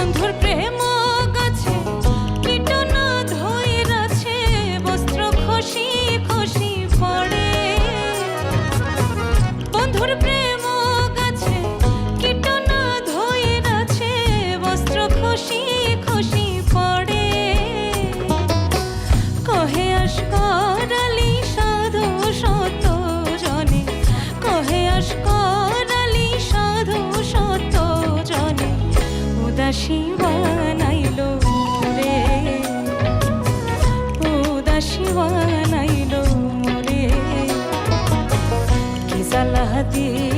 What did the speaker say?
বন্ধুর প্রেম গাছে কীটনা ধইরাছে, বস্ত্র খসি খসি পড়ে। বন্ধুর প্রেম গাছে কীটনা ধইরাছে, বস্ত্র খসি খসি পড়ে। কহে আস করালি সাধু শত জনে, কহে আস করালি সাধু শত জনে, উদাসী বানাইলো রে, উদাসী বানাইলো রে। কি জ্বালা দিয়ে